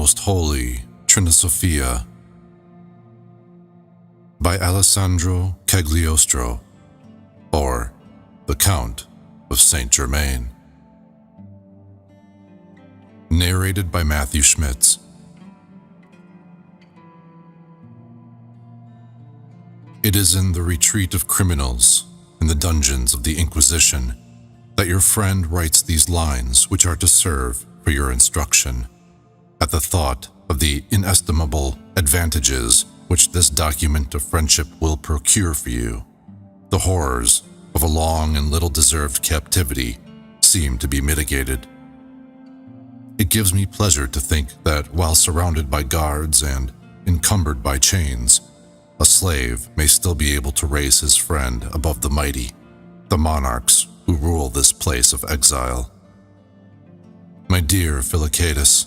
Most Holy Trinosophia by Alessandro Cagliostro, or The Count of Saint Germain. Narrated by Matthew Schmitz. It is in the retreat of criminals, in the dungeons of the Inquisition, that your friend writes these lines which are to serve for your instruction, at the thought of the inestimable advantages which this document of friendship will procure for you. The horrors of a long and little-deserved captivity seem to be mitigated. It gives me pleasure to think that while surrounded by guards and encumbered by chains, a slave may still be able to raise his friend above the mighty, the monarchs who rule this place of exile. My dear Philocatus,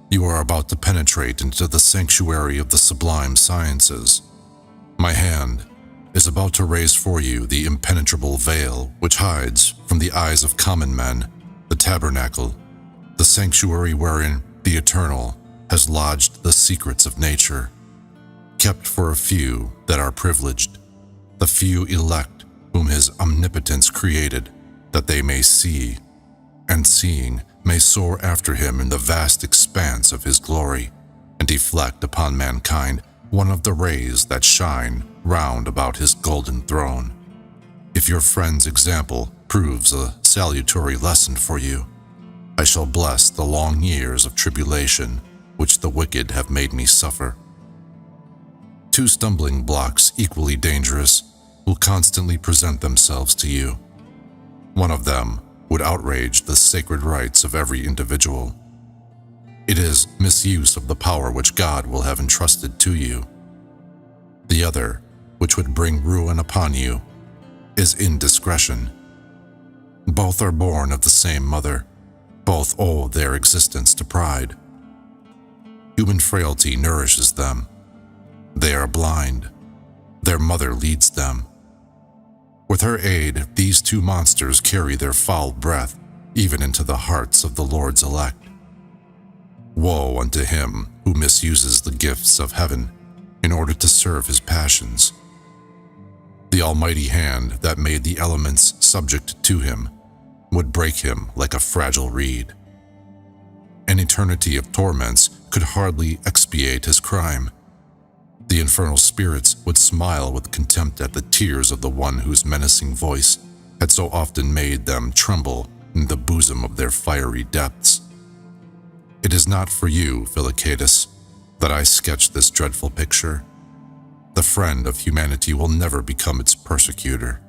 you are about to penetrate into the sanctuary of the sublime sciences. My hand is about to raise for you the impenetrable veil which hides from the eyes of common men the tabernacle, the sanctuary wherein the Eternal has lodged the secrets of nature, kept for a few that are privileged, the few elect whom his omnipotence created, that they may see, and seeing may soar after him in the vast expanse of his glory, and deflect upon mankind one of the rays that shine round about his golden throne. If your friend's example proves a salutary lesson for you, I shall bless the long years of tribulation which the wicked have made me suffer. Two stumbling blocks equally dangerous will constantly present themselves to you. One of them would outrage the sacred rights of every individual. It is misuse of the power which God will have entrusted to you. The other, which would bring ruin upon you, is indiscretion. Both are born of the same mother. Both owe their existence to pride. Human frailty nourishes them. They are blind. Their mother leads them. With her aid, these two monsters carry their foul breath even into the hearts of the Lord's elect. Woe unto him who misuses the gifts of heaven in order to serve his passions. The almighty hand that made the elements subject to him would break him like a fragile reed. An eternity of torments could hardly expiate his crime. The infernal spirits would smile with contempt at the tears of the one whose menacing voice had so often made them tremble in the bosom of their fiery depths. It is not for you, Philocatus, that I sketch this dreadful picture. The friend of humanity will never become its persecutor.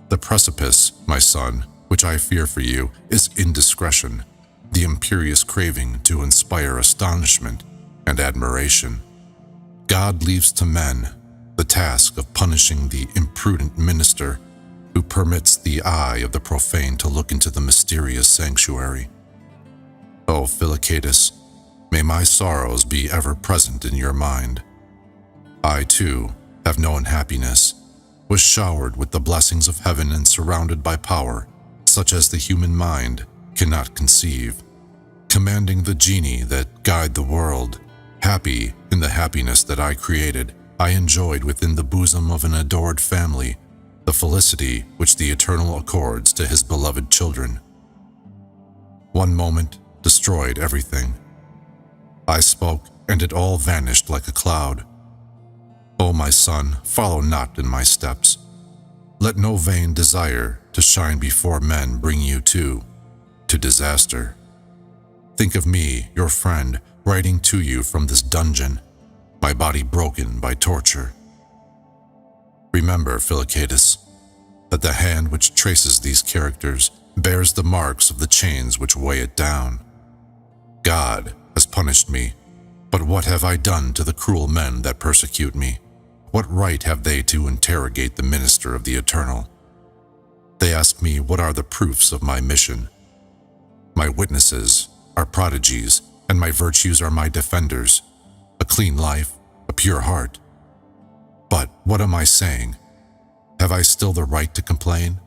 The precipice, my son, which I fear for you, is indiscretion, the imperious craving to inspire astonishment and admiration. God leaves to men the task of punishing the imprudent minister who permits the eye of the profane to look into the mysterious sanctuary. O Philocatus, may my sorrows be ever present in your mind. I, too, have known happiness, was showered with the blessings of heaven and surrounded by power such as the human mind cannot conceive, commanding the genii that guide the world. Happy in the happiness that I created, I enjoyed within the bosom of an adored family the felicity which the Eternal accords to his beloved children. One moment destroyed everything. I spoke, and it all vanished like a cloud. O my son, follow not in my steps. Let no vain desire to shine before men bring you to disaster. Think of me, your friend, writing to you from this dungeon, my body broken by torture. Remember, Philocatus, that the hand which traces these characters bears the marks of the chains which weigh it down. God has punished me, but what have I done to the cruel men that persecute me? What right have they to interrogate the minister of the Eternal? They ask me what are the proofs of my mission. My witnesses are prodigies, and my virtues are my defenders, a clean life, a pure heart. But what am I saying? Have I still the right to complain?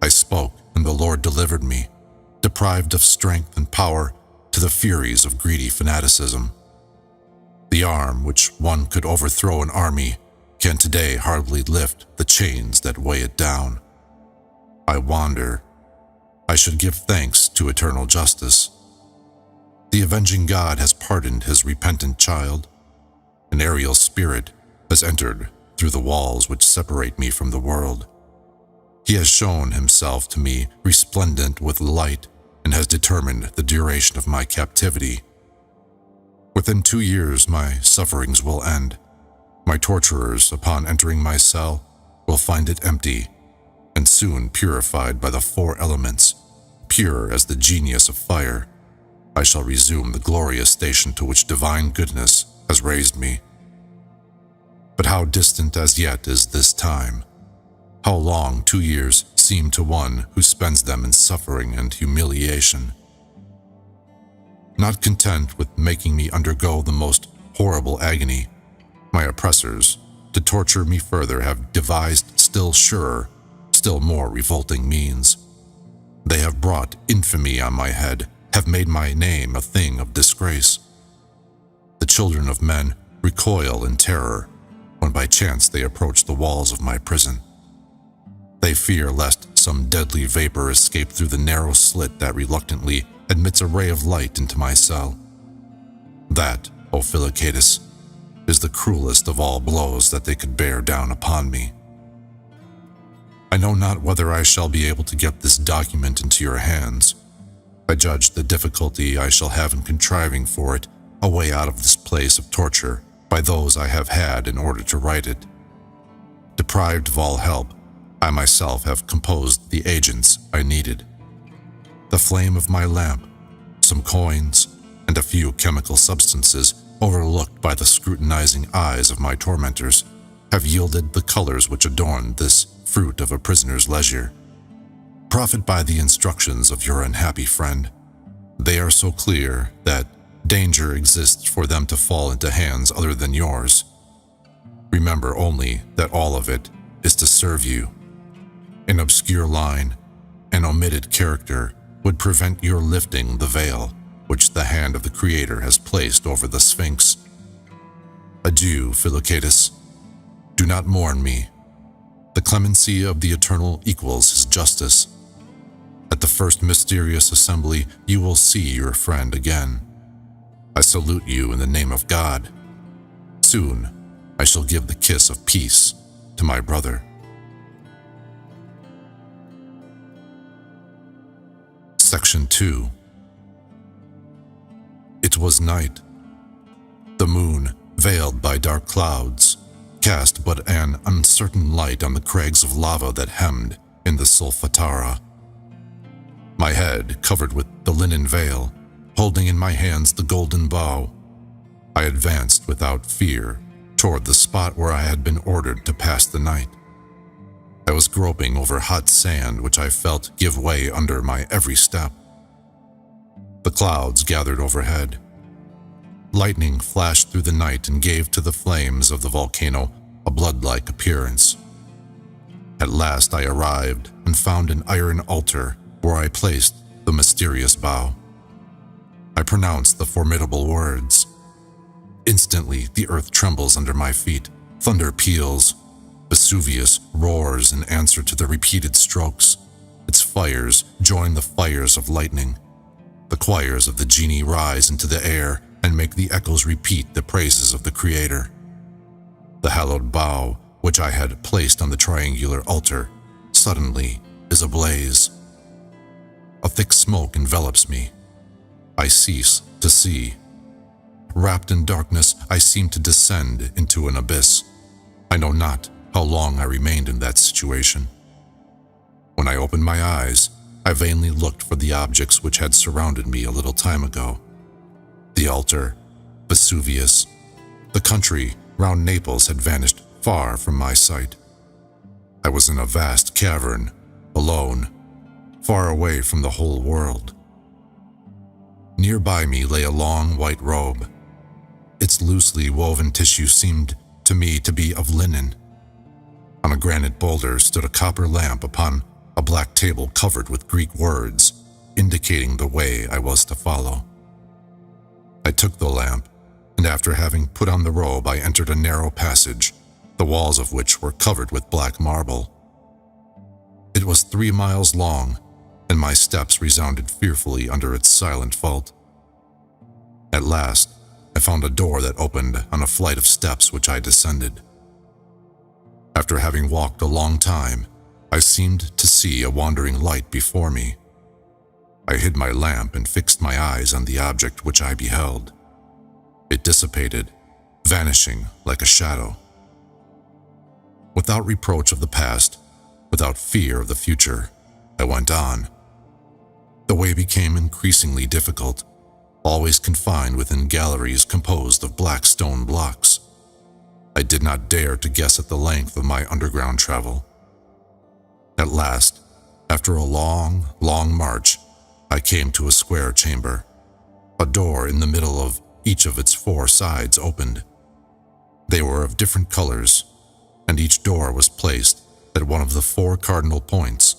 I spoke, and the Lord delivered me, deprived of strength and power, to the furies of greedy fanaticism. The arm which one could overthrow an army can today hardly lift the chains that weigh it down. I wonder. I should give thanks to eternal justice. The avenging God has pardoned his repentant child. An aerial spirit has entered through the walls which separate me from the world. He has shown himself to me resplendent with light and has determined the duration of my captivity. Within 2 years my sufferings will end. My torturers, upon entering my cell, will find it empty, and soon purified by the 4 elements, pure as the genius of fire, I shall resume the glorious station to which divine goodness has raised me. But how distant as yet is this time? How long 2 years seem to one who spends them in suffering and humiliation? Not content with making me undergo the most horrible agony, my oppressors, to torture me further, have devised still surer, still more revolting means. They have brought infamy on my head, have made my name a thing of disgrace. The children of men recoil in terror when by chance they approach the walls of my prison. They fear lest some deadly vapor escape through the narrow slit that reluctantly admits a ray of light into my cell. That, O Philoctetus, is the cruelest of all blows that they could bear down upon me. I know not whether I shall be able to get this document into your hands. I judge the difficulty I shall have in contriving for it a way out of this place of torture by those I have had in order to write it. Deprived of all help, I myself have composed the agents I needed. The flame of my lamp, some coins, and a few chemical substances overlooked by the scrutinizing eyes of my tormentors have yielded the colors which adorn this fruit of a prisoner's leisure. Profit by the instructions of your unhappy friend. They are so clear that danger exists for them to fall into hands other than yours. Remember only that all of it is to serve you. An obscure line, an omitted character, would prevent your lifting the veil which the hand of the Creator has placed over the Sphinx. Adieu, Philoctetus. Do not mourn me. The clemency of the Eternal equals his justice. At the first mysterious assembly, you will see your friend again. I salute you in the name of God. Soon, I shall give the kiss of peace to my brother. Section 2. It was night. The moon, veiled by dark clouds, cast but an uncertain light on the crags of lava that hemmed in the Solfatara. My head covered with the linen veil, holding in my hands the golden bow, I advanced without fear toward the spot where I had been ordered to pass the night. I was groping over hot sand which I felt give way under my every step. The clouds gathered overhead. Lightning flashed through the night and gave to the flames of the volcano a blood-like appearance. At last I arrived and found an iron altar where I placed the mysterious bow. I pronounced the formidable words. Instantly the earth trembles under my feet, thunder peals. Vesuvius roars in answer to the repeated strokes. Its fires join the fires of lightning. The choirs of the genii rise into the air and make the echoes repeat the praises of the Creator. The hallowed bow, which I had placed on the triangular altar, suddenly is ablaze. A thick smoke envelops me. I cease to see. Wrapped in darkness, I seem to descend into an abyss. I know not how long I remained in that situation. When I opened my eyes, I vainly looked for the objects which had surrounded me a little time ago. The altar, Vesuvius, the country round Naples had vanished far from my sight. I was in a vast cavern, alone, far away from the whole world. Nearby me lay a long white robe. Its loosely woven tissue seemed to me to be of linen. On a granite boulder stood a copper lamp upon a black table covered with Greek words, indicating the way I was to follow. I took the lamp, and after having put on the robe, I entered a narrow passage, the walls of which were covered with black marble. It was 3 miles long, and my steps resounded fearfully under its silent vault. At last, I found a door that opened on a flight of steps which I descended. After having walked a long time, I seemed to see a wandering light before me. I hid my lamp and fixed my eyes on the object which I beheld. It dissipated, vanishing like a shadow. Without reproach of the past, without fear of the future, I went on. The way became increasingly difficult, always confined within galleries composed of black stone blocks. I did not dare to guess at the length of my underground travel. At last, after a long, long march, I came to a square chamber. A door in the middle of each of its 4 sides opened. They were of different colors, and each door was placed at one of the 4 cardinal points.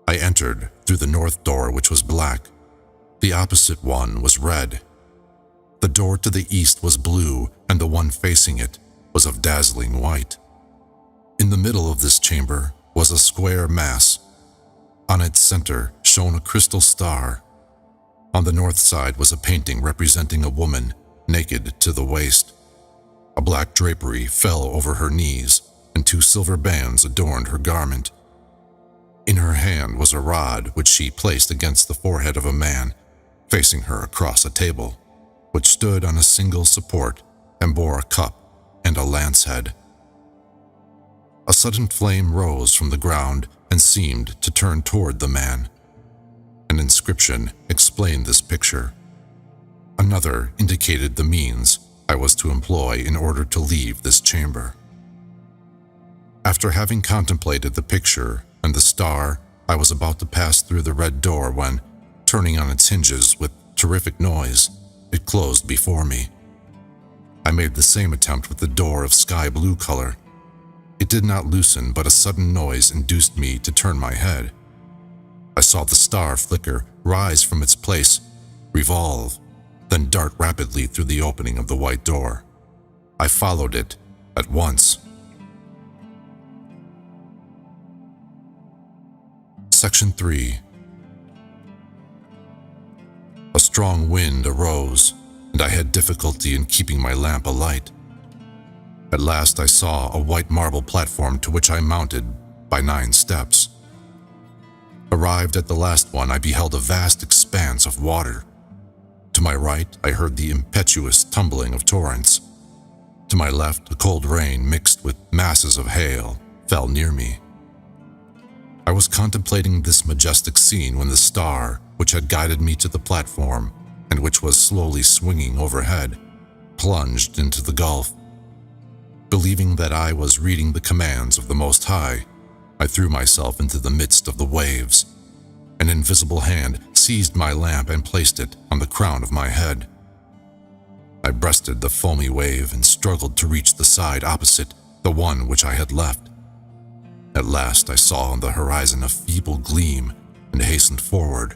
I entered through the north door, which was black. The opposite one was red. The door to the east was blue, and the one facing it was of dazzling white. In the middle of this chamber was a square mass. On its center shone a crystal star. On the north side was a painting representing a woman, naked to the waist. A black drapery fell over her knees, and 2 silver bands adorned her garment. In her hand was a rod which she placed against the forehead of a man, facing her across a table, which stood on a single support and bore a cup and a lance head. A sudden flame rose from the ground and seemed to turn toward the man. An inscription explained this picture. Another indicated the means I was to employ in order to leave this chamber. After having contemplated the picture and the star, I was about to pass through the red door when, turning on its hinges with terrific noise, it closed before me. I made the same attempt with the door of sky blue color. It did not loosen, but a sudden noise induced me to turn my head. I saw the star flicker, rise from its place, revolve, then dart rapidly through the opening of the white door. I followed it at once. Section 3. A strong wind arose, and I had difficulty in keeping my lamp alight. At last I saw a white marble platform to which I mounted by 9 steps. Arrived at the last one, I beheld a vast expanse of water. To my right, I heard the impetuous tumbling of torrents. To my left, a cold rain mixed with masses of hail fell near me. I was contemplating this majestic scene when the star, which had guided me to the platform and which was slowly swinging overhead, plunged into the gulf. Believing that I was reading the commands of the Most High, I threw myself into the midst of the waves. An invisible hand seized my lamp and placed it on the crown of my head. I breasted the foamy wave and struggled to reach the side opposite the one which I had left. At last I saw on the horizon a feeble gleam and hastened forward.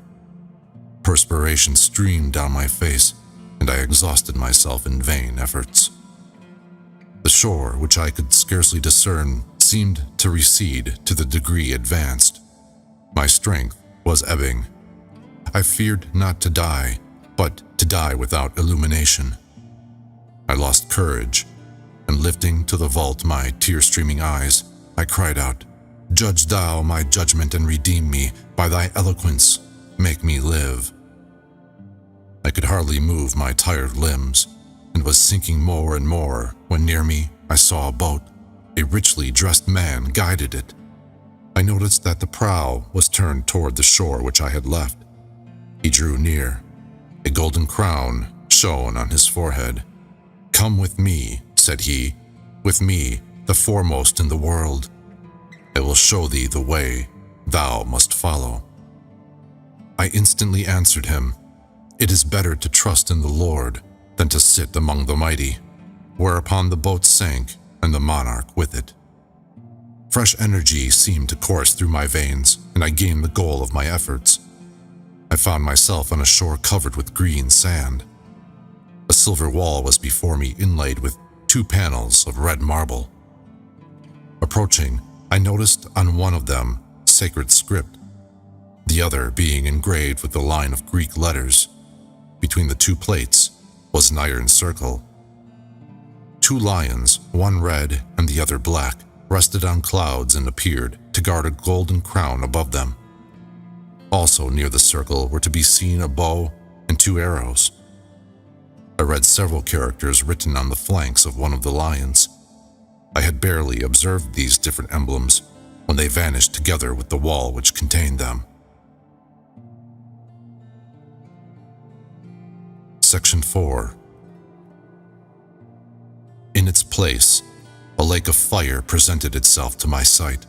Perspiration streamed down my face, and I exhausted myself in vain efforts. The shore, which I could scarcely discern, seemed to recede to the degree advanced. My strength was ebbing. I feared not to die, but to die without illumination. I lost courage, and lifting to the vault my tear-streaming eyes, I cried out, "Judge thou my judgment and redeem me. By thy eloquence, make me live." I could hardly move my tired limbs, and was sinking more and more when near me I saw a boat. A richly dressed man guided it. I noticed that the prow was turned toward the shore which I had left. He drew near. A golden crown shone on his forehead. "Come with me," said he, "with me, the foremost in the world. I will show thee the way thou must follow." I instantly answered him, "It is better to trust in the Lord than to sit among the mighty," whereupon the boat sank and the monarch with it. Fresh energy seemed to course through my veins, and I gained the goal of my efforts. I found myself on a shore covered with green sand. A silver wall was before me, inlaid with 2 panels of red marble. Approaching, I noticed on one of them sacred script, the other being engraved with a line of Greek letters. Between the 2 plates was an iron circle. 2 lions, one red and the other black, rested on clouds and appeared to guard a golden crown above them. Also near the circle were to be seen a bow and 2 arrows. I read several characters written on the flanks of one of the lions. I had barely observed these different emblems when they vanished together with the wall which contained them. Section 4. In its place, a lake of fire presented itself to my sight.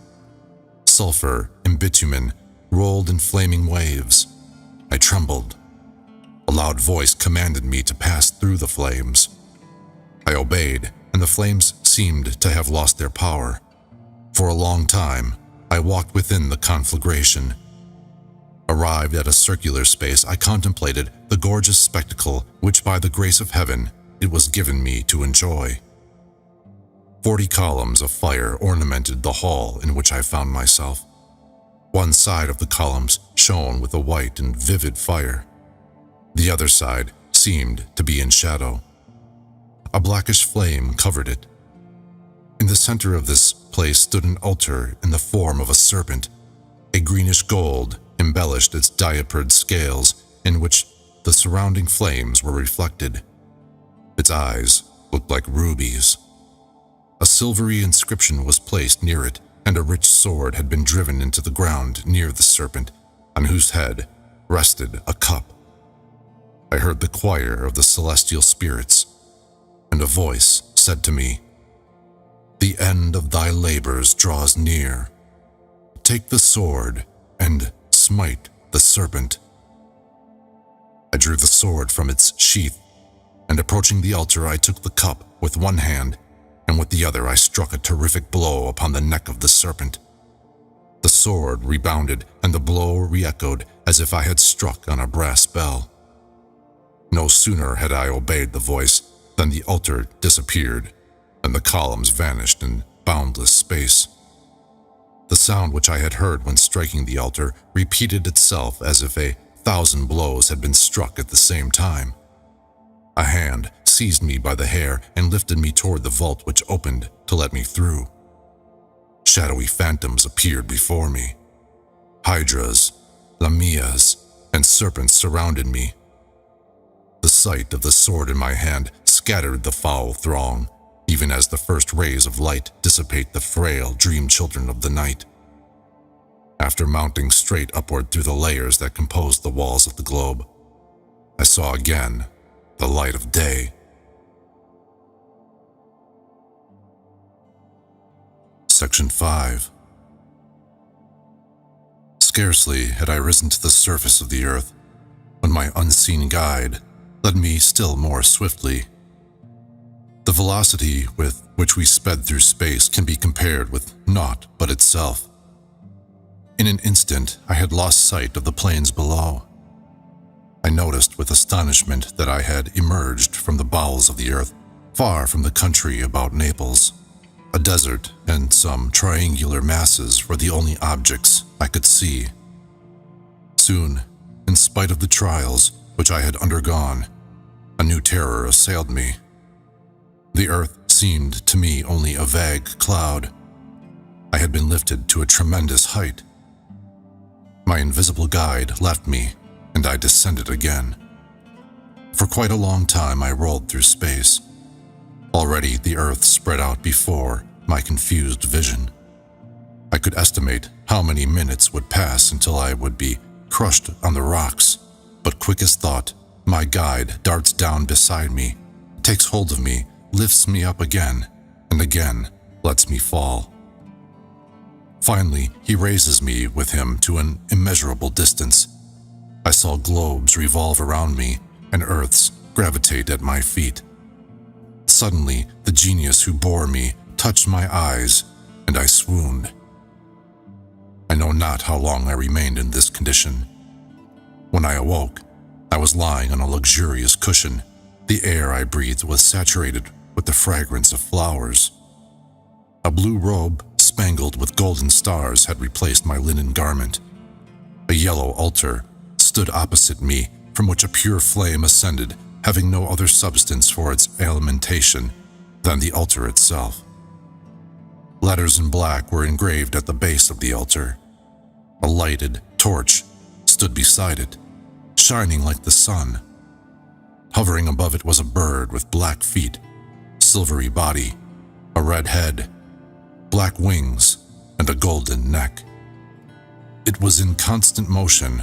Sulfur and bitumen rolled in flaming waves. I trembled. A loud voice commanded me to pass through the flames. I obeyed, and the flames seemed to have lost their power. For a long time, I walked within the conflagration. Arrived at a circular space, I contemplated the gorgeous spectacle which, by the grace of heaven, it was given me to enjoy. 40 columns of fire ornamented the hall in which I found myself. One side of the columns shone with a white and vivid fire. The other side seemed to be in shadow. A blackish flame covered it. In the center of this place stood an altar in the form of a serpent. A greenish gold embellished its diapered scales, in which the surrounding flames were reflected. Its eyes looked like rubies. A silvery inscription was placed near it, and a rich sword had been driven into the ground near the serpent, on whose head rested a cup. I heard the choir of the celestial spirits, and a voice said to me, "The end of thy labors draws near. Take the sword and smite the serpent." I drew the sword from its sheath, and approaching the altar, I took the cup with one hand, and with the other I struck a terrific blow upon the neck of the serpent. The sword rebounded, and the blow re-echoed as if I had struck on a brass bell. No sooner had I obeyed the voice than the altar disappeared, and the columns vanished in boundless space. The sound which I had heard when striking the altar repeated itself as if 1,000 blows had been struck at the same time. A hand seized me by the hair and lifted me toward the vault which opened to let me through. Shadowy phantoms appeared before me. Hydras, lamias, and serpents surrounded me. The sight of the sword in my hand scattered the foul throng, even as the first rays of light dissipate the frail dream children of the night. After mounting straight upward through the layers that composed the walls of the globe, I saw again the light of day. Section 5. Scarcely had I risen to the surface of the earth when my unseen guide led me still more swiftly. The velocity with which we sped through space can be compared with naught but itself. In an instant, I had lost sight of the plains below. I noticed with astonishment that I had emerged from the bowels of the earth, far from the country about Naples. A desert and some triangular masses were the only objects I could see. Soon, in spite of the trials which I had undergone, a new terror assailed me. The earth seemed to me only a vague cloud. I had been lifted to a tremendous height. My invisible guide left me, and I descended again. For quite a long time I rolled through space. Already the earth spread out before my confused vision. I could estimate how many minutes would pass until I would be crushed on the rocks, but quick as thought, my guide darts down beside me, takes hold of me, lifts me up again, and again lets me fall. Finally, he raises me with him to an immeasurable distance. I saw globes revolve around me and earths gravitate at my feet. Suddenly, the genius who bore me touched my eyes, and I swooned. I know not how long I remained in this condition. When I awoke, I was lying on a luxurious cushion, The air I breathed was saturated with the fragrance of flowers. A blue robe spangled with golden stars had replaced my linen garment. A yellow altar stood opposite me, from which a pure flame ascended, having no other substance for its alimentation than the altar itself. Letters in black were engraved at the base of the altar. A lighted torch stood beside it, shining like the sun. Hovering above it was a bird with black feet, silvery body, a red head, black wings, and a golden neck. It was in constant motion,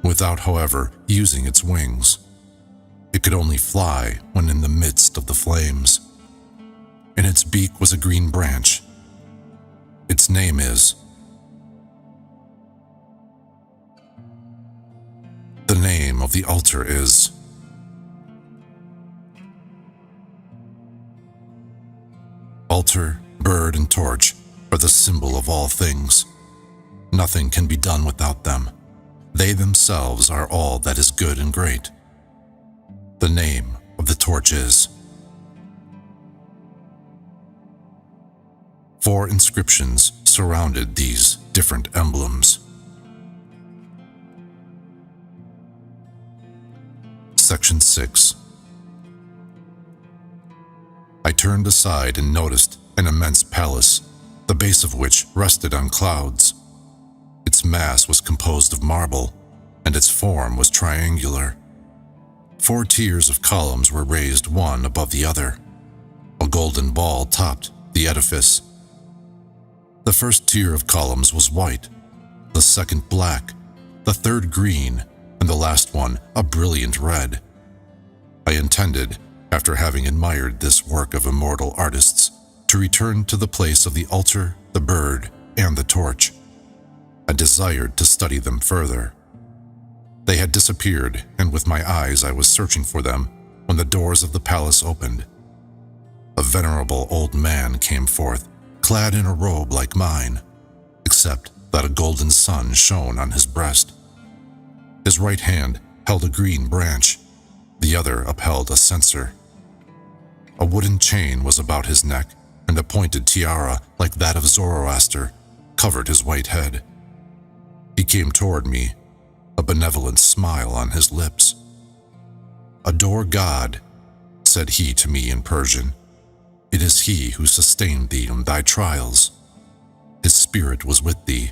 without, however, using its wings. It could only fly when in the midst of the flames. In its beak was a green branch. Its name is... The name of the altar is... Altar, bird, and torch are the symbol of all things. Nothing can be done without them. They themselves are all that is good and great. The name of the torch is... 4 inscriptions surrounded these different emblems. Section 6. I turned aside and noticed an immense palace, the base of which rested on clouds. Its mass was composed of marble, and its form was triangular. 4 tiers of columns were raised one above the other. A golden ball topped the edifice. The first tier of columns was white, the second black, the third green, and the last one a brilliant red. I intended, after having admired this work of immortal artists, to return to the place of the altar, the bird, and the torch. I desired to study them further. They had disappeared, and with my eyes I was searching for them when the doors of the palace opened. A venerable old man came forth, clad in a robe like mine, except that a golden sun shone on his breast. His right hand held a green branch, the other upheld a censer. A wooden chain was about his neck, and a pointed tiara like that of Zoroaster covered his white head. He came toward me, a benevolent smile on his lips. "Adore God," said he to me in Persian. "It is He who sustained thee in thy trials. His spirit was with thee.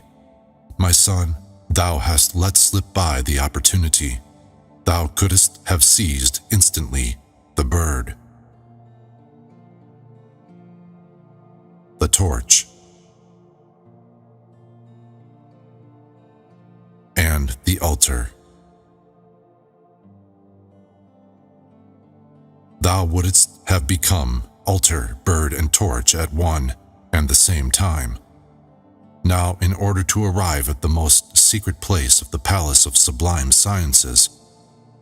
My son, thou hast let slip by the opportunity. Thou couldst have seized instantly the bird." The torch. And the altar. Thou wouldst have become altar, bird, and torch at one and the same time. Now, in order to arrive at the most secret place of the palace of sublime sciences,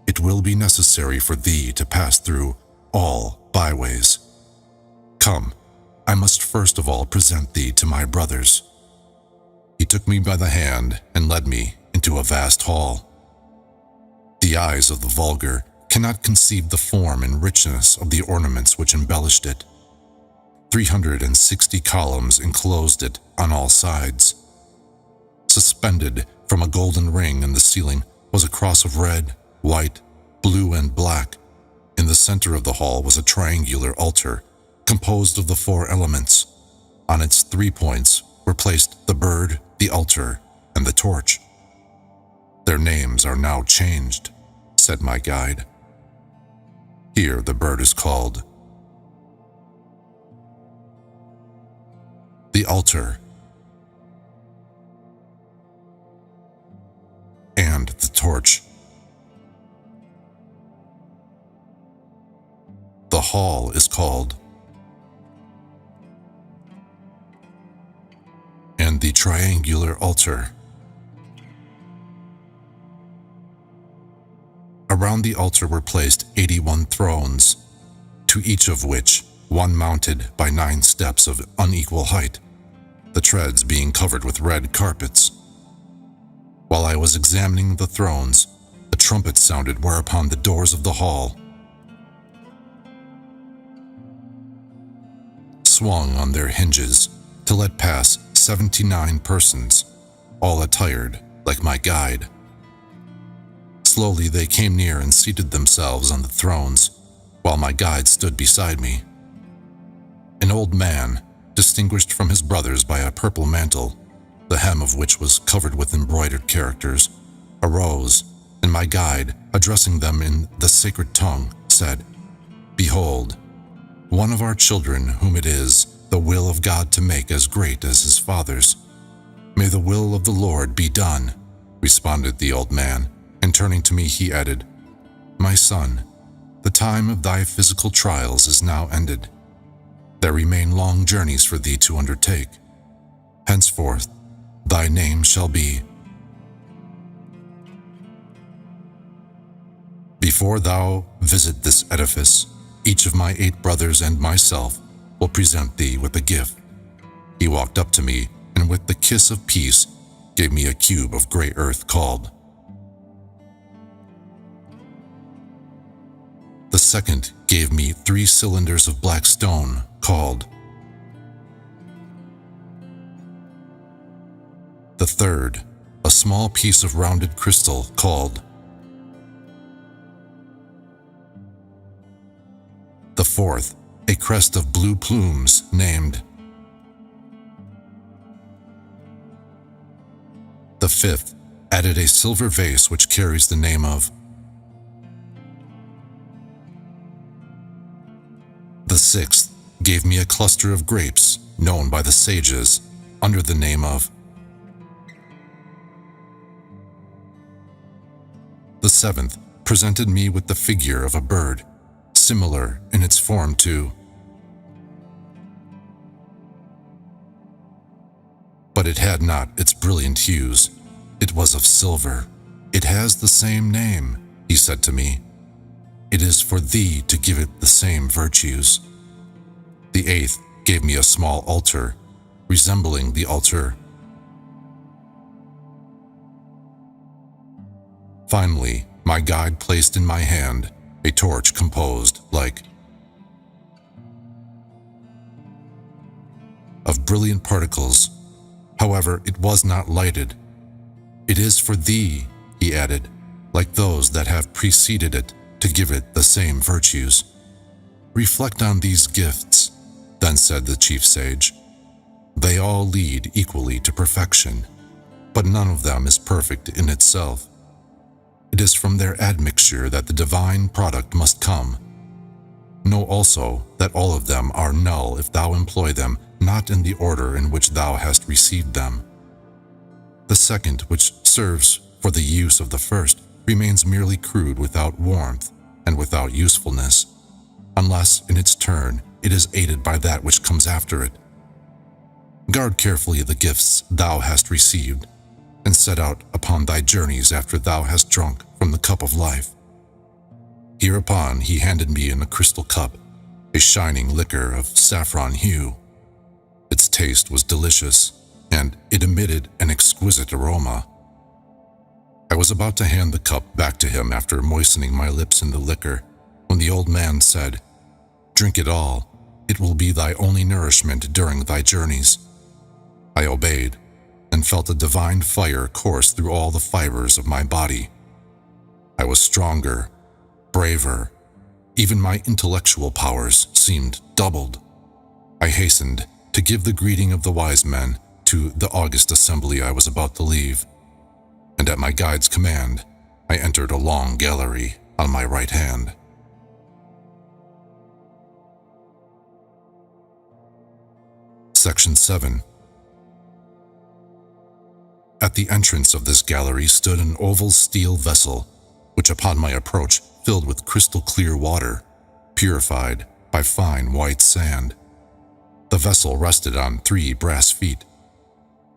it will be necessary for thee to pass through all byways. Come, I must first of all present thee to my brothers. He took me by the hand and led me into a vast hall. The eyes of the vulgar cannot conceive the form and richness of the ornaments which embellished it. 360 columns enclosed it on all sides. Suspended from a golden ring in the ceiling was a cross of red, white, blue, and black. In the center of the hall was a triangular altar composed of the 4 elements. On its 3 points were placed the bird, the altar, and the torch. "Their names are now changed," said my guide. "Here the bird is called the altar, and the torch. The hall is called and the triangular altar. Around the altar were placed 81 thrones, to each of which one mounted by 9 steps of unequal height, the treads being covered with red carpets. While I was examining the thrones, a trumpet sounded, whereupon the doors of the hall swung on their hinges to let pass 79 persons, all attired like my guide. Slowly they came near and seated themselves on the thrones, while my guide stood beside me. An old man, distinguished from his brothers by a purple mantle, the hem of which was covered with embroidered characters, arose, and my guide, addressing them in the sacred tongue, said, "Behold, one of our children whom it is the will of God to make as great as his fathers." "May the will of the Lord be done," responded the old man, and turning to me he added, "My son, the time of thy physical trials is now ended. There remain long journeys for thee to undertake. Henceforth, thy name shall be. Before thou visit this edifice, each of my 8 brothers and myself will present thee with a gift." He walked up to me and with the kiss of peace gave me a cube of gray earth called. The second gave me 3 cylinders of black stone called. The third, a small piece of rounded crystal called. The fourth, a crest of blue plumes named. The fifth added a silver vase which carries the name of. The sixth gave me a cluster of grapes known by the sages under the name of. The seventh presented me with the figure of a bird, similar in its form to. But it had not its brilliant hues. It was of silver. "It has the same name," he said to me. "It is for thee to give it the same virtues." The eighth gave me a small altar, resembling the altar. Finally, my guide placed in my hand a torch composed like of brilliant particles. However, it was not lighted. "It is for thee," he added, "like those that have preceded it, to give it the same virtues. Reflect on these gifts," then said the chief sage. "They all lead equally to perfection, but none of them is perfect in itself. It is from their admixture that the divine product must come. Know also that all of them are null if thou employ them not in the order in which thou hast received them. The second, which serves for the use of the first, remains merely crude without warmth and without usefulness, unless in its turn it is aided by that which comes after it. Guard carefully the gifts thou hast received, and set out upon thy journeys after thou hast drunk from the cup of life." Hereupon he handed me in a crystal cup a shining liquor of saffron hue. Its taste was delicious, and it emitted an exquisite aroma. I was about to hand the cup back to him after moistening my lips in the liquor, when the old man said, "Drink it all. It will be thy only nourishment during thy journeys." I obeyed, and felt a divine fire course through all the fibers of my body. I was stronger, braver. Even my intellectual powers seemed doubled. I hastened to give the greeting of the wise men to the august assembly I was about to leave, and at my guide's command, I entered a long gallery on my right hand. Section 7. At the entrance of this gallery stood an oval steel vessel, which upon my approach filled with crystal clear water, purified by fine white sand. The vessel rested on 3 brass feet.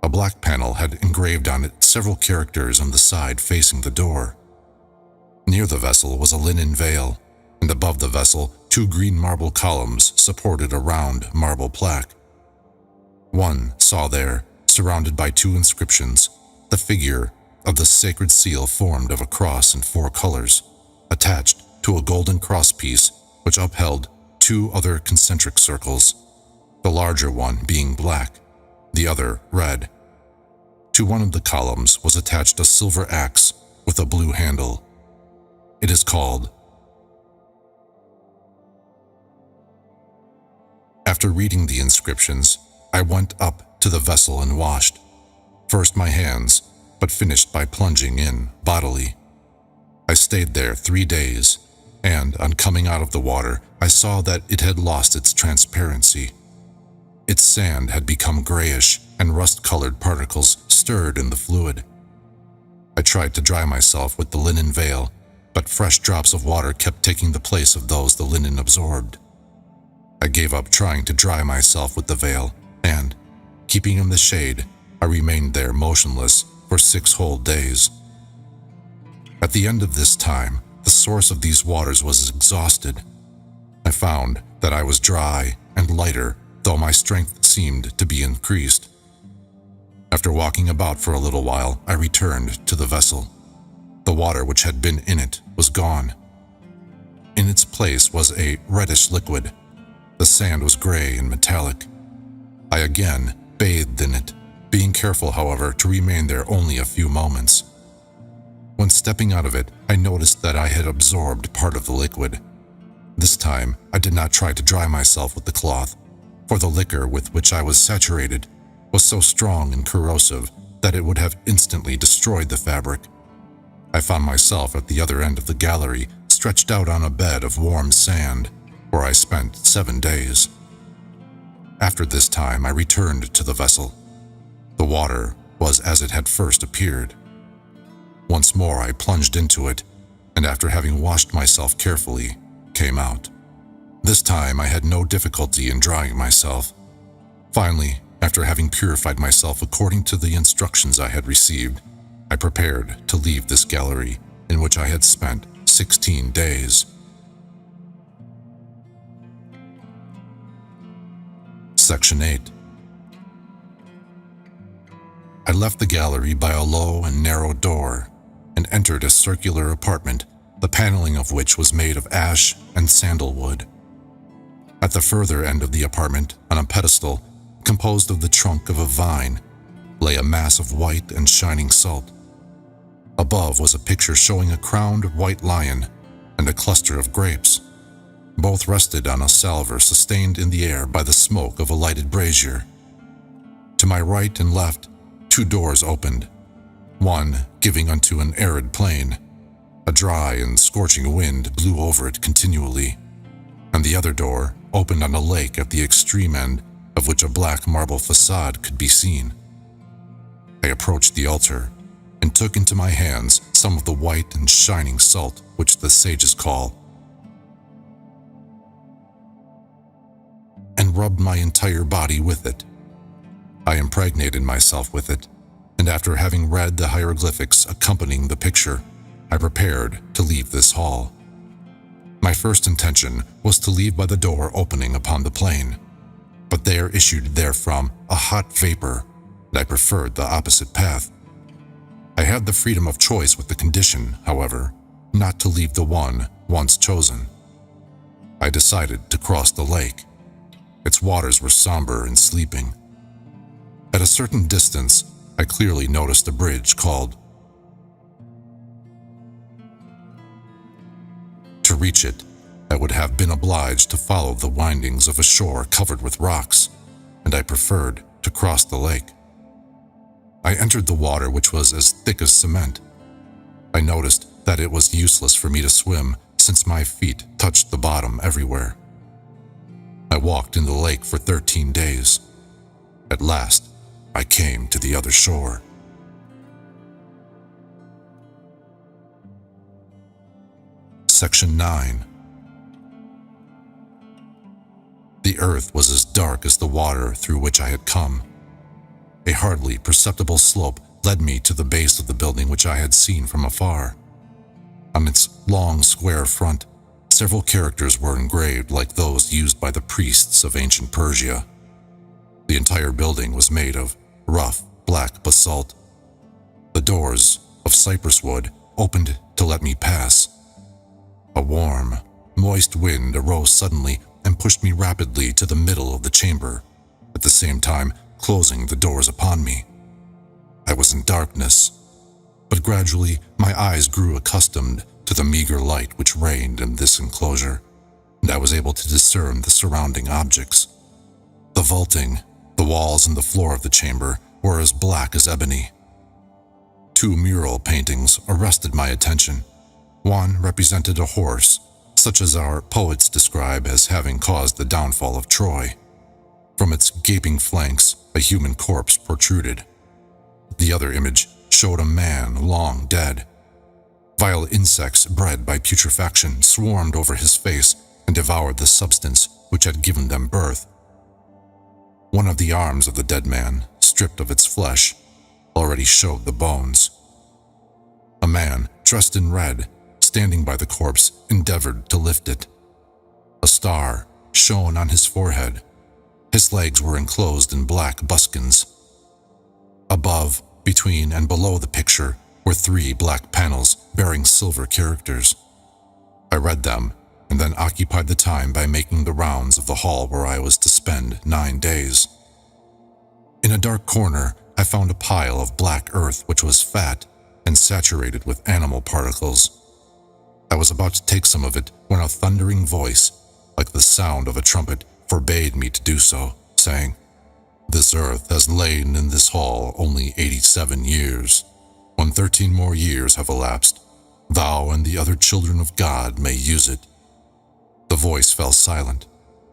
A black panel had engraved on it several characters on the side facing the door. Near the vessel was a linen veil, and above the vessel 2 green marble columns supported a round marble plaque. One saw there, surrounded by 2 inscriptions, the figure of the sacred seal formed of a cross in 4 colors, attached to a golden crosspiece which upheld 2 other concentric circles. the larger one being black, the other red. To one of the columns was attached a silver axe with a blue handle. It is called. After reading the inscriptions, I went up to the vessel and washed, first my hands, but finished by plunging in bodily. I stayed there 3 days, and on coming out of the water, I saw that it had lost its transparency. Its sand had become grayish, and rust-colored particles stirred in the fluid. I tried to dry myself with the linen veil, but fresh drops of water kept taking the place of those the linen absorbed. I gave up trying to dry myself with the veil, and, keeping in the shade, I remained there motionless for 6 whole days. At the end of this time, the source of these waters was exhausted. I found that I was dry and lighter, though my strength seemed to be increased. After walking about for a little while, I returned to the vessel. The water which had been in it was gone. In its place was a reddish liquid. The sand was gray and metallic. I again bathed in it, being careful, however, to remain there only a few moments. When stepping out of it, I noticed that I had absorbed part of the liquid. This time, I did not try to dry myself with the cloth, for the liquor with which I was saturated was so strong and corrosive that it would have instantly destroyed the fabric. I found myself at the other end of the gallery, stretched out on a bed of warm sand, where I spent 7 days. After this time, I returned to the vessel. The water was as it had first appeared. Once more I plunged into it, and after having washed myself carefully, came out. This time I had no difficulty in drying myself. Finally, after having purified myself according to the instructions I had received, I prepared to leave this gallery in which I had spent 16 days. Section 8. I left the gallery by a low and narrow door and entered a circular apartment, the paneling of which was made of ash and sandalwood. At the further end of the apartment, on a pedestal, composed of the trunk of a vine, lay a mass of white and shining salt. Above was a picture showing a crowned white lion and a cluster of grapes. Both rested on a salver sustained in the air by the smoke of a lighted brazier. To my right and left, 2 doors opened, one giving unto an arid plain. A dry and scorching wind blew over it continually, and the other door opened on a lake at the extreme end of which a black marble facade could be seen. I approached the altar and took into my hands some of the white and shining salt which the sages call, and rubbed my entire body with it. I impregnated myself with it, and after having read the hieroglyphics accompanying the picture, I prepared to leave this hall. My first intention was to leave by the door opening upon the plain, but there issued therefrom a hot vapor, and I preferred the opposite path. I had the freedom of choice with the condition, however, not to leave the one once chosen. I decided to cross the lake. Its waters were somber and sleeping. At a certain distance, I clearly noticed a bridge called. To reach it, I would have been obliged to follow the windings of a shore covered with rocks, and I preferred to cross the lake. I entered the water, which was as thick as cement. I noticed that it was useless for me to swim, since my feet touched the bottom everywhere. I walked in the lake for 13 days. At last, I came to the other shore. Section 9. The earth was as dark as the water through which I had come. A hardly perceptible slope led me to the base of the building which I had seen from afar. On its long square front, several characters were engraved like those used by the priests of ancient Persia. The entire building was made of rough, black basalt. The doors, of cypress wood, opened to let me pass. A warm, moist wind arose suddenly and pushed me rapidly to the middle of the chamber, at the same time closing the doors upon me. I was in darkness, but gradually my eyes grew accustomed to the meager light which reigned in this enclosure, and I was able to discern the surrounding objects. The vaulting, the walls, and the floor of the chamber were as black as ebony. Two mural paintings arrested my attention. One represented a horse, such as our poets describe as having caused the downfall of Troy. From its gaping flanks, a human corpse protruded. The other image showed a man long dead. Vile insects bred by putrefaction swarmed over his face and devoured the substance which had given them birth. One of the arms of the dead man, stripped of its flesh, already showed the bones. A man, dressed in red, standing by the corpse, endeavored to lift it. A star shone on his forehead. His legs were enclosed in black buskins. Above, between, and below the picture were 3 black panels bearing silver characters. I read them and then occupied the time by making the rounds of the hall where I was to spend 9 days. In a dark corner, I found a pile of black earth which was fat and saturated with animal particles. I was about to take some of it when a thundering voice, like the sound of a trumpet, forbade me to do so, saying, "This earth has lain in this hall only 87 years. When 13 more years have elapsed, thou and the other children of God may use it." The voice fell silent,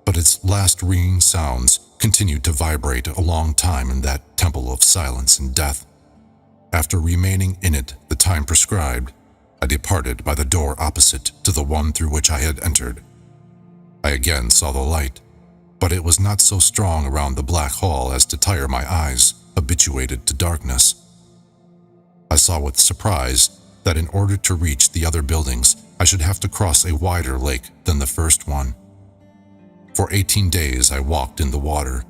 but its last ringing sounds continued to vibrate a long time in that temple of silence and death. After remaining in it the time prescribed, I departed by the door opposite to the one through which I had entered. I again saw the light, but it was not so strong around the black hall as to tire my eyes, habituated to darkness. I saw with surprise that in order to reach the other buildings, I should have to cross a wider lake than the first one. For 18 days I walked in the water.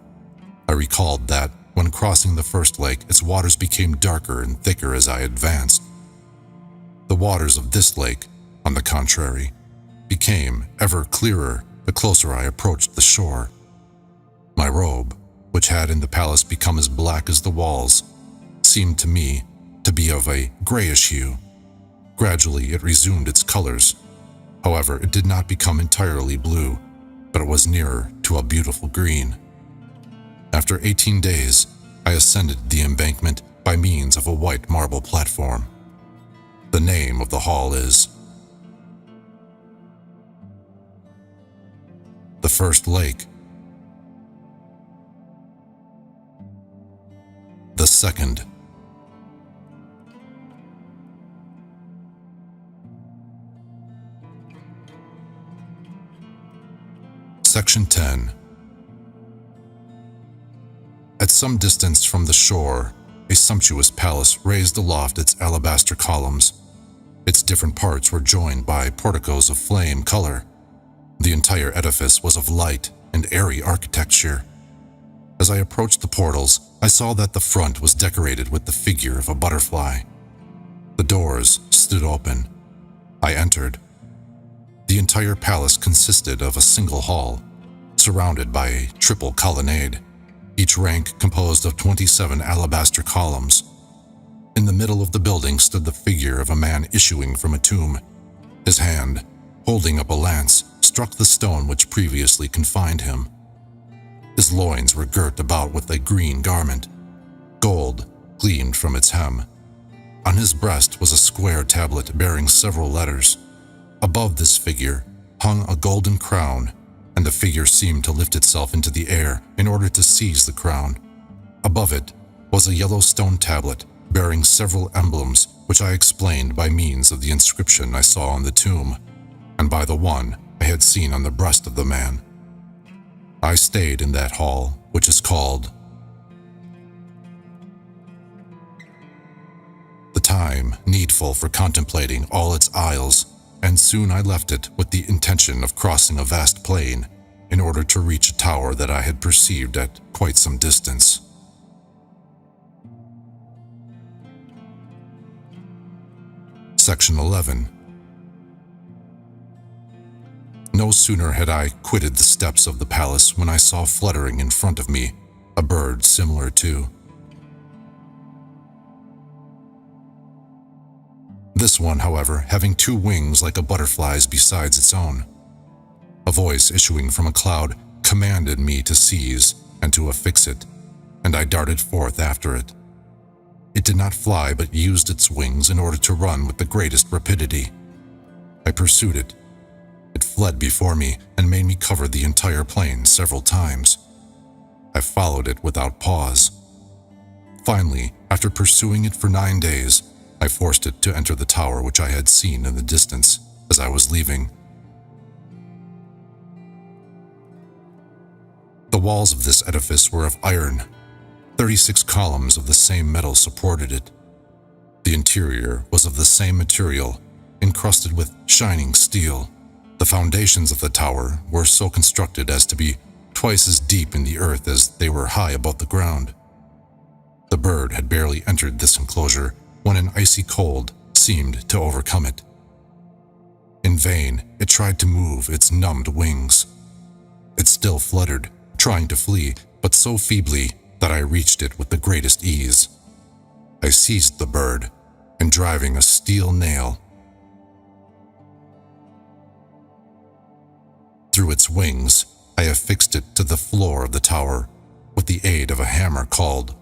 I recalled that, when crossing the first lake, its waters became darker and thicker as I advanced. The waters of this lake, on the contrary, became ever clearer the closer I approached the shore. My robe, which had in the palace become as black as the walls, seemed to me to be of a grayish hue. Gradually it resumed its colors. However, it did not become entirely blue, but it was nearer to a beautiful green. After 18 days, I ascended the embankment by means of a white marble platform. The name of the hall is the First Lake. The Second. Section 10. At some distance from the shore, a sumptuous palace raised aloft its alabaster columns. Its different parts were joined by porticos of flame color. The entire edifice was of light and airy architecture. As I approached the portals, I saw that the front was decorated with the figure of a butterfly. The doors stood open. I entered. The entire palace consisted of a single hall, surrounded by a triple colonnade, each rank composed of 27 alabaster columns. In the middle of the building stood the figure of a man issuing from a tomb. His hand, holding up a lance, struck the stone which previously confined him. His loins were girt about with a green garment. Gold gleamed from its hem. On his breast was a square tablet bearing several letters. Above this figure hung a golden crown, and the figure seemed to lift itself into the air in order to seize the crown. Above it was a yellow stone tablet bearing several emblems which I explained by means of the inscription I saw on the tomb, and by the one I had seen on the breast of the man. I stayed in that hall, which is called the time needful for contemplating all its aisles, and soon I left it with the intention of crossing a vast plain in order to reach a tower that I had perceived at quite some distance. Section 11. No sooner had I quitted the steps of the palace when I saw fluttering in front of me a bird similar to. This one, however, having two wings like a butterfly's besides its own. A voice issuing from a cloud commanded me to seize and to affix it, and I darted forth after it. It did not fly but used its wings in order to run with the greatest rapidity. I pursued it. It fled before me and made me cover the entire plain several times. I followed it without pause. Finally, after pursuing it for 9 days, I forced it to enter the tower which I had seen in the distance as I was leaving. The walls of this edifice were of iron. 36 columns of the same metal supported it. The interior was of the same material, encrusted with shining steel. The foundations of the tower were so constructed as to be twice as deep in the earth as they were high above the ground. The bird had barely entered this enclosure when an icy cold seemed to overcome it. In vain, it tried to move its numbed wings. It still fluttered, trying to flee, but so feebly that I reached it with the greatest ease. I seized the bird, and driving a steel nail through its wings, I affixed it to the floor of the tower with the aid of a hammer called.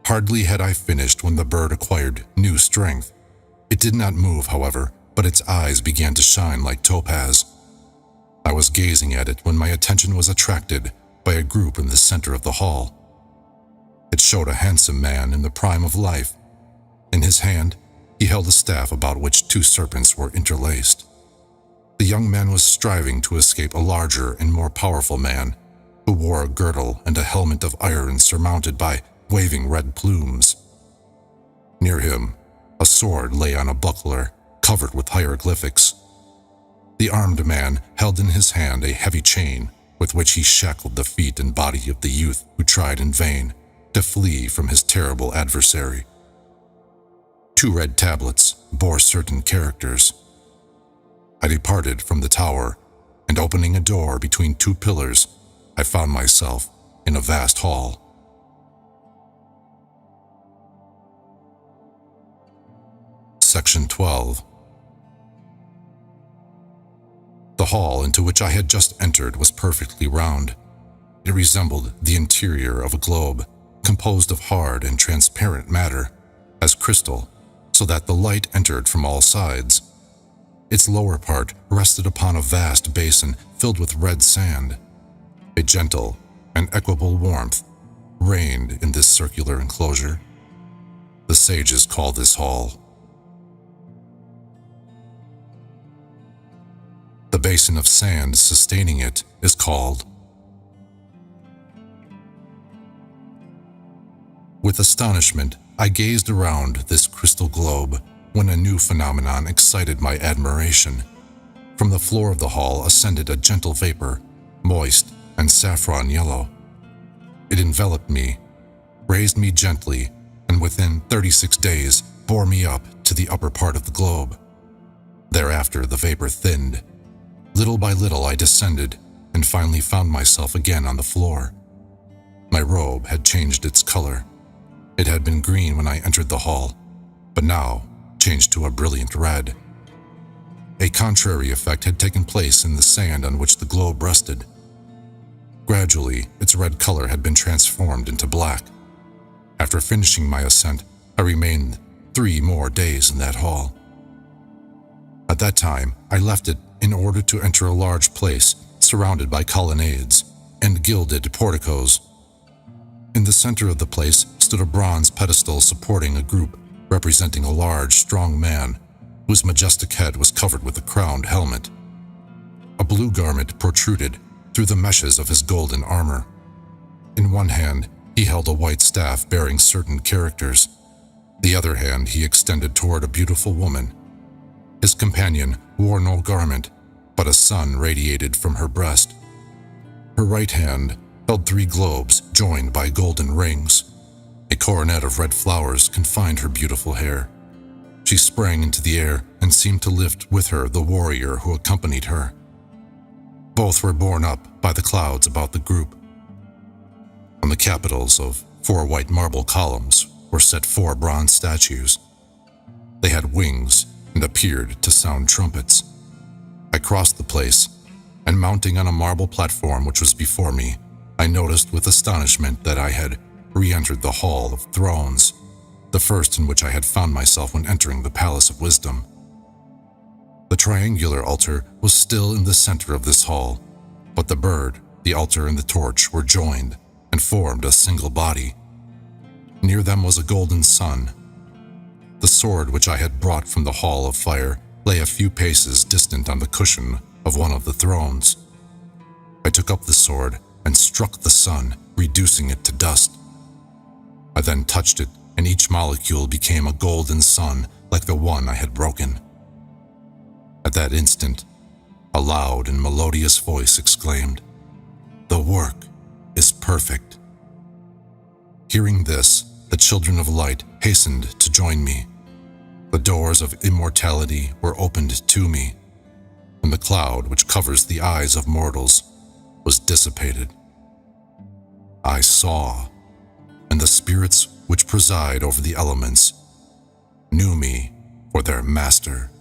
Hardly had I finished when the bird acquired new strength. It did not move, however, but its eyes began to shine like topaz. I was gazing at it when my attention was attracted by a group in the center of the hall. It showed a handsome man in the prime of life. In his hand, he held a staff about which 2 serpents were interlaced. The young man was striving to escape a larger and more powerful man, who wore a girdle and a helmet of iron surmounted by waving red plumes. Near him, a sword lay on a buckler covered with hieroglyphics. The armed man held in his hand a heavy chain with which he shackled the feet and body of the youth who tried in vain to flee from his terrible adversary. 2 red tablets bore certain characters. I departed from the tower, and opening a door between 2 pillars, I found myself in a vast hall. Section 12. The hall into which I had just entered was perfectly round. It resembled the interior of a globe, composed of hard and transparent matter, as crystal, so that the light entered from all sides. Its lower part rested upon a vast basin filled with red sand. A gentle and equable warmth reigned in this circular enclosure. The sages call this hall. The basin of sand sustaining it is called. With astonishment, I gazed around this crystal globe when a new phenomenon excited my admiration. From the floor of the hall ascended a gentle vapor, moist and saffron yellow. It enveloped me, raised me gently, and within 36 days bore me up to the upper part of the globe. Thereafter the vapor thinned. Little by little I descended and finally found myself again on the floor. My robe had changed its color. It had been green when I entered the hall, but now changed to a brilliant red. A contrary effect had taken place in the sand on which the globe rested. Gradually, its red color had been transformed into black. After finishing my ascent, I remained 3 more days in that hall. At that time, I left it in order to enter a large place surrounded by colonnades and gilded porticos. In the center of the place stood a bronze pedestal supporting a group representing a large, strong man whose majestic head was covered with a crowned helmet. A blue garment protruded through the meshes of his golden armor. In one hand, he held a white staff bearing certain characters. The other hand he extended toward a beautiful woman. His companion wore no garment, but a sun radiated from her breast. Her right hand held 3 globes joined by golden rings. A coronet of red flowers confined her beautiful hair. She sprang into the air and seemed to lift with her the warrior who accompanied her. Both were borne up by the clouds about the group. On the capitals of 4 white marble columns were set 4 bronze statues. They had wings and appeared to sound trumpets. I crossed the place, and mounting on a marble platform which was before me, I noticed with astonishment that I had re-entered the Hall of Thrones, the first in which I had found myself when entering the Palace of Wisdom. The triangular altar was still in the center of this hall, but the bird, the altar, and the torch were joined and formed a single body. Near them was a golden sun. The sword which I had brought from the Hall of Fire lay a few paces distant on the cushion of one of the thrones. I took up the sword and struck the sun, reducing it to dust. I then touched it, and each molecule became a golden sun like the one I had broken. At that instant, a loud and melodious voice exclaimed, "The work is perfect." Hearing this, the children of light hastened to join me. The doors of immortality were opened to me, and the cloud which covers the eyes of mortals was dissipated. I saw, and the spirits which preside over the elements knew me for their master.